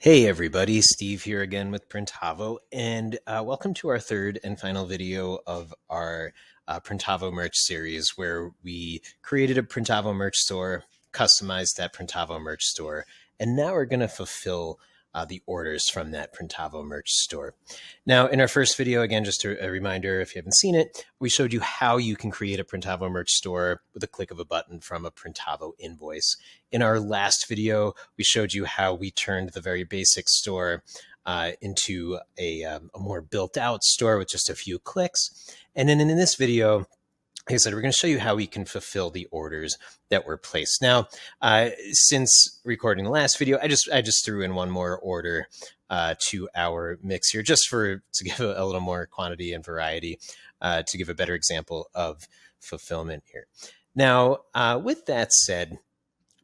Hey everybody, Steve here again with Printavo, and welcome to our third and final video of our Printavo merch series, where we created a Printavo merch store, customized that Printavo merch store, and now we're going to fulfill the orders from that Printavo merch store. Now, in our first video, again, just a reminder, if you haven't seen it, we showed you how you can create a Printavo merch store with a click of a button from a Printavo invoice. In our last video, we showed you how we turned the very basic store into a more built out store with just a few clicks. And then in this video, like I said, we're going to show you how we can fulfill the orders that were placed. Now, since recording the last video, I just threw in one more order to our mix here, just to give a little more quantity and variety, to give a better example of fulfillment here. Now, with that said,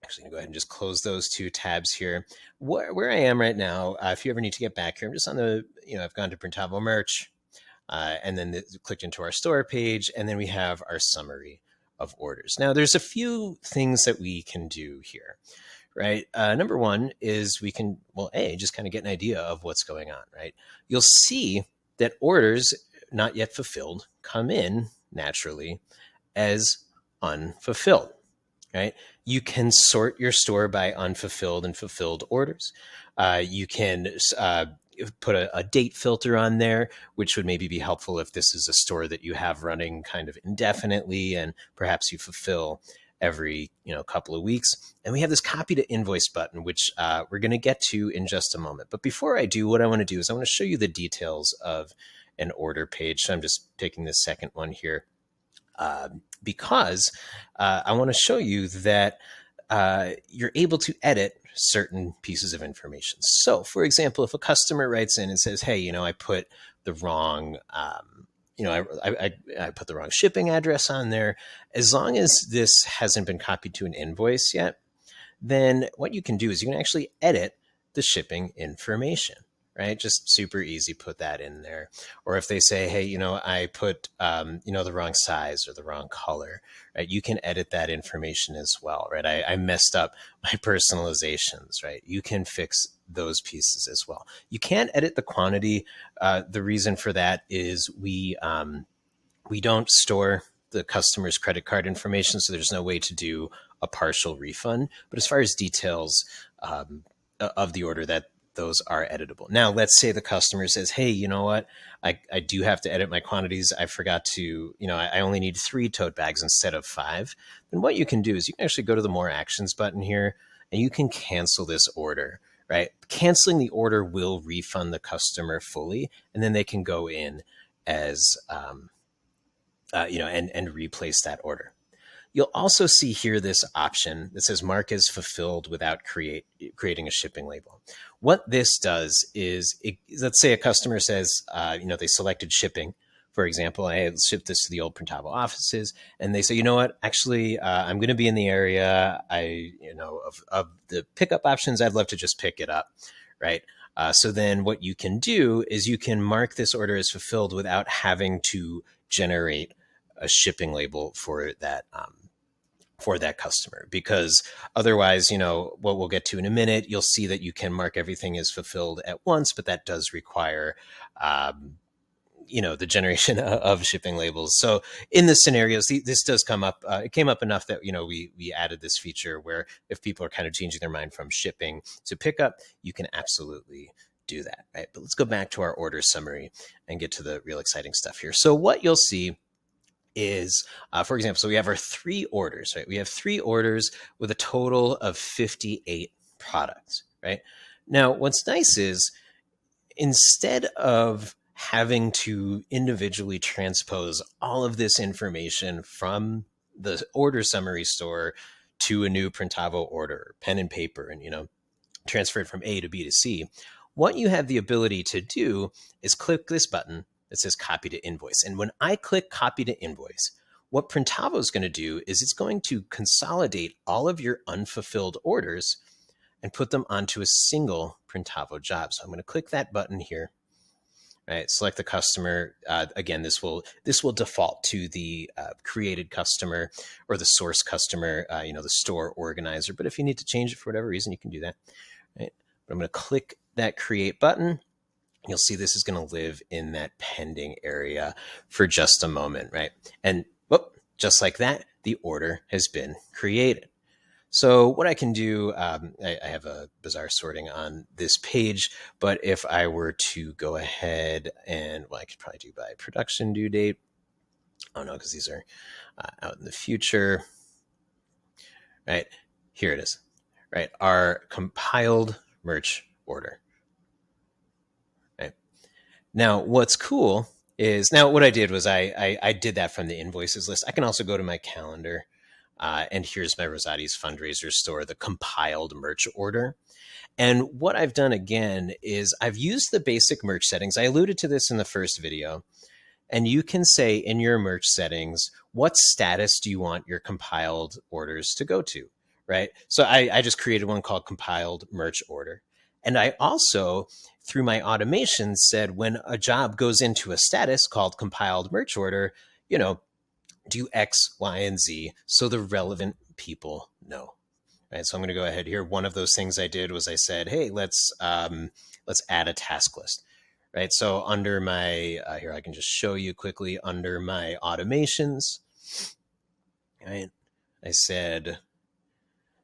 actually going to go ahead and just close those two tabs here. Where I am right now, if you ever need to get back here, I'm just on the, I've gone to Printavo merch, and then clicked into our store page, and then we have our summary of orders. Now, there's a few things that we can do here, right? Number one is we can, just kind of get an idea of what's going on, right? You'll see that orders not yet fulfilled come in naturally as unfulfilled, right? You can sort your store by unfulfilled and fulfilled orders. You can put a date filter on there, which would maybe be helpful if this is a store that you have running kind of indefinitely and perhaps you fulfill every couple of weeks. And we have this copy to invoice button, which we're going to get to in just a moment. But before I do, what I want to do is I want to show you the details of an order page. So I'm just picking the second one here because I want to show you that you're able to edit certain pieces of information. So, for example, if a customer writes in and says, "Hey, I put the wrong, I put the wrong shipping address on there," as long as this hasn't been copied to an invoice yet, then what you can do is you can actually edit the shipping information. Right? Just super easy, put that in there. Or if they say, "Hey, I put, the wrong size or the wrong color," right? You can edit that information as well, right? I messed up my personalizations, right? You can fix those pieces as well. You can't edit the quantity. The reason for that is we don't store the customer's credit card information, so there's no way to do a partial refund. But as far as details of the order, those are editable. Now, let's say the customer says, "Hey, you know what? I do have to edit my quantities. I forgot to, I only need 3 tote bags instead of 5. Then what you can do is you can actually go to the More Actions button here, and you can cancel this order, right? Canceling the order will refund the customer fully, and then they can go in as, and replace that order. You'll also see here this option that says mark as fulfilled without creating a shipping label. What this does is, let's say a customer says, they selected shipping. For example, I had shipped this to the old Printavo offices, and they say, "You know what? Actually, I'm going to be in the area. Of the pickup options, I'd love to just pick it up," right? So then what you can do is you can mark this order as fulfilled without having to generate a shipping label for that customer, because otherwise, what we'll get to in a minute, you'll see that you can mark everything as fulfilled at once, but that does require, the generation of shipping labels. So in the scenarios, this does come up. It came up enough that, we added this feature where if people are kind of changing their mind from shipping to pickup, you can absolutely do that, right? But let's go back to our order summary and get to the real exciting stuff here. So what you'll see is, for example, so we have our 3 orders, right? We have 3 orders with a total of 58 products, right? Now, what's nice is instead of having to individually transpose all of this information from the order summary store to a new Printavo order, pen and paper, and, transfer it from A to B to C, what you have the ability to do is click this button that says copy to invoice. And when I click copy to invoice, what Printavo is going to do is it's going to consolidate all of your unfulfilled orders and put them onto a single Printavo job. So I'm going to click that button here, right? Select the customer. Again, this will default to the created customer or the source customer, the store organizer. But if you need to change it for whatever reason, you can do that, right? But I'm going to click that create button. You'll see this is going to live in that pending area for just a moment, right? And whoop, just like that, the order has been created. So what I can do, I have a bizarre sorting on this page, but if I were to go ahead and, well, I could probably do by production due date. Oh no, because these are out in the future, right? Here it is, right? Our compiled merch order, right? Now, what's cool is, now what I did was I did that from the invoices list. I can also go to my calendar, and here's my Rosati's fundraiser store, the compiled merch order. And what I've done again is I've used the basic merch settings. I alluded to this in the first video. And you can say in your merch settings, what status do you want your compiled orders to go to, right? So I just created one called compiled merch order. And I also, through my automation, said when a job goes into a status called compiled merch order, do X, Y, and Z so the relevant people know. Right, so I'm going to go ahead here. One of those things I did was I said, hey, let's add a task list. Right, so under my, here I can just show you quickly, under my automations, right, I said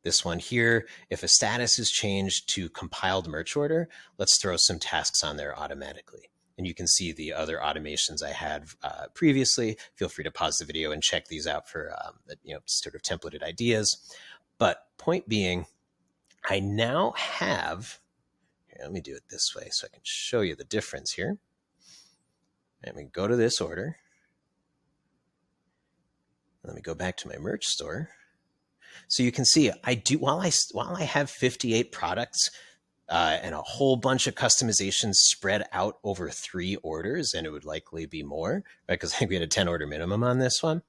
this one here, if a status is changed to compiled merch order, let's throw some tasks on there automatically. And you can see the other automations I had previously. Feel free to pause the video and check these out for sort of templated ideas. But point being, I now have, here, let me do it this way so I can show you the difference here. Let me go to this order. Let me go back to my merch store. So you can see I do, while I have 58 products and a whole bunch of customizations spread out over 3 orders, and it would likely be more, right? Because I think we had a 10 order minimum on this one.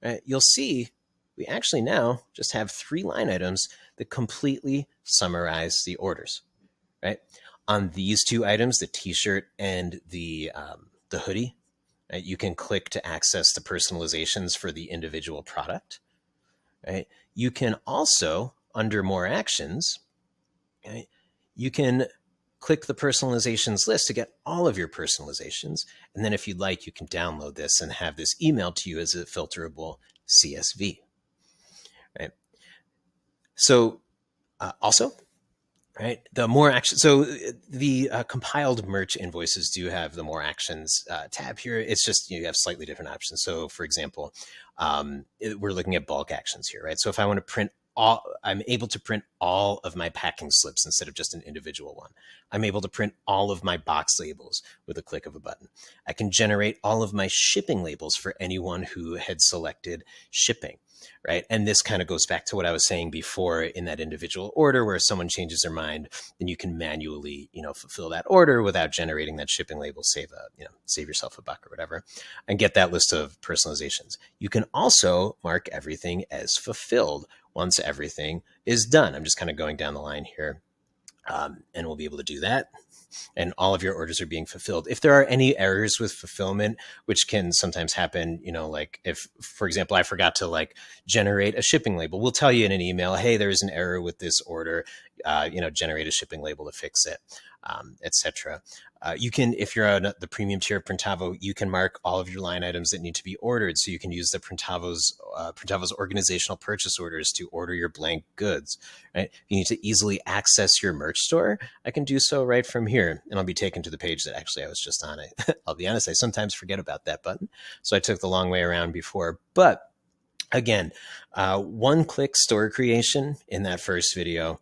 Right? You'll see we actually now just have 3 line items that completely summarize the orders, right? On these 2 items, the t-shirt and the hoodie, right, you can click to access the personalizations for the individual product, right? You can also, under more actions, right, you can click the personalizations list to get all of your personalizations. And then if you'd like, you can download this and have this emailed to you as a filterable CSV, right? So also, right, the more action. So the compiled merch invoices do have the more actions tab here. It's just you have slightly different options. So for example, we're looking at bulk actions here, right? So if I want to print all, I'm able to print all of my packing slips instead of just an individual one. I'm able to print all of my box labels with a click of a button. I can generate all of my shipping labels for anyone who had selected shipping. Right. And this kind of goes back to what I was saying before in that individual order where if someone changes their mind, then you can manually, fulfill that order without generating that shipping label, save yourself a buck or whatever, and get that list of personalizations. You can also mark everything as fulfilled once everything is done. I'm just kind of going down the line here, and we'll be able to do that. And all of your orders are being fulfilled. If there are any errors with fulfillment, which can sometimes happen, like if, for example, I forgot to generate a shipping label, we'll tell you in an email, hey, there's an error with this order, generate a shipping label to fix it, etc. You can, if you're on the premium tier of Printavo, you can mark all of your line items that need to be ordered. So you can use the Printavo's organizational purchase orders to order your blank goods, right? If you need to easily access your merch store, I can do so right from here. And I'll be taken to the page that actually I was just on. I'll be honest, I sometimes forget about that button. So I took the long way around before. But again, one-click store creation in that first video,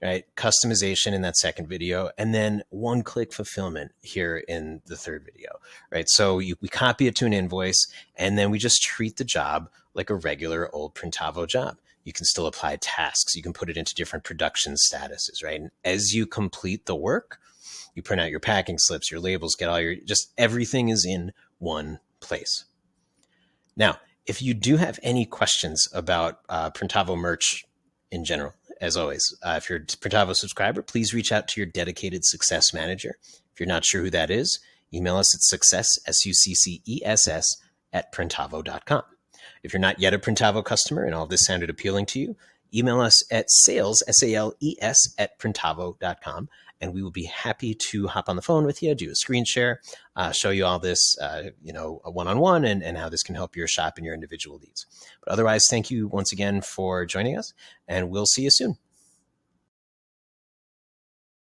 right? Customization in that second video, and then one-click fulfillment here in the third video, right? So we copy it to an invoice, and then we just treat the job like a regular old Printavo job. You can still apply tasks. You can put it into different production statuses, right? And as you complete the work, you print out your packing slips, your labels, get all your, just everything is in one place. Now, if you do have any questions about Printavo merch in general, as always, if you're a Printavo subscriber, please reach out to your dedicated success manager. If you're not sure who that is, email us at success, SUCCESS, @printavo.com. If you're not yet a Printavo customer and all this sounded appealing to you, email us at sales, S-A-L-E-S, at printavo.com. And we will be happy to hop on the phone with you, do a screen share, show you all this, a one-on-one and how this can help your shop and your individual needs. But otherwise, thank you once again for joining us, and we'll see you soon.